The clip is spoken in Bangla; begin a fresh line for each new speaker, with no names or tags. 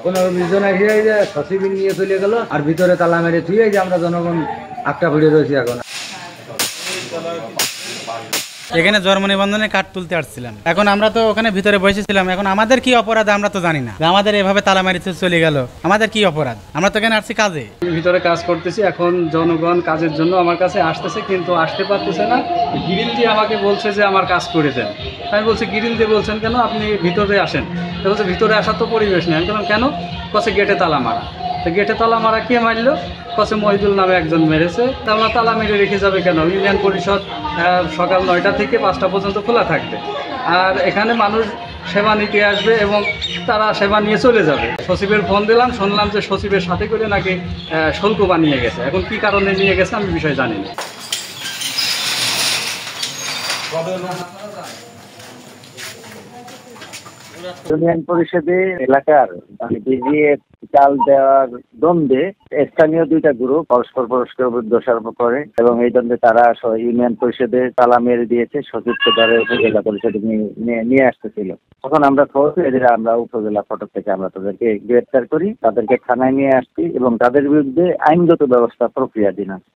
15-20 জন এসে যে সচিবিন নিয়ে চলে গেল আর ভিতরে তালা মেরে থুয়ে যে আমরা জনগণ আটকা ভিড়ে রয়েছি এখন।
এখানে জন্ম নিবন্ধনে কার্ড তুলতে আসছিলাম, এখন আমরা তো ওখানে ভিতরে বসেছিলাম। এখন আমাদের কি অপরাধ আমরা তো জানি না, আমাদের এভাবে তালা মারিতে চলে গেল, আমাদের কি অপরাধ? আমরা তো এখানে আসছি কাজে,
ভিতরে কাজ করতেছি। এখন জনগণ কাজের জন্য আমার কাছে আসতেছে, কিন্তু আসতে পারতেছে না। গ্রিল দিয়ে আমাকে বলছে যে আমার কাজ করে দেন। আমি বলছি গ্রিল দিয়ে বলছেন কেন, আপনি ভিতরে আসেন। তো বলছে ভিতরে আসার তো পরিবেশ নেই। আমি বললাম কেন? কছে গেটে তালা মারা। তো গেটে তালা মারা কে মারলো? কছে মহিদুল নামে একজন মেরেছে। তা আমরা তালা মেরে রেখে যাবে কেন? ইউনিয়ন পরিষদ সকাল 9টা থেকে 5টা পর্যন্ত খোলা থাকবে, আর এখানে মানুষ সেবা নিতে আসবে এবং তারা সেবা নিয়ে চলে যাবে। সচিবের ফোন দিলাম, শুনলাম যে সচিবের সাথে করে নাকি শুল্ক বানিয়ে গেছে। এখন কি কারণে নিয়ে গেছে আমি বিষয় জানি না।
ইউনিয়ন পরিষদে এলাকার বিজিএ চাল দেওয়ার দ্বন্দ্বে স্থানীয় দুইটা গ্রুপ পরস্পর দোষারোপ করে এবং এই দ্বন্দ্বে তারা ইউনিয়ন পরিষদে তালা মেরে দিয়েছে। সচিবকে ধরে উপজেলা পরিষদে নিয়ে আসতেছিল। তখন আমরা খবর পেয়ে আমরা উপজেলা ফটক থেকে আমরা তাদেরকে গ্রেপ্তার করি, তাদেরকে থানায় নিয়ে আসছি এবং তাদের বিরুদ্ধে আইনগত ব্যবস্থা প্রক্রিয়াধীন আছে।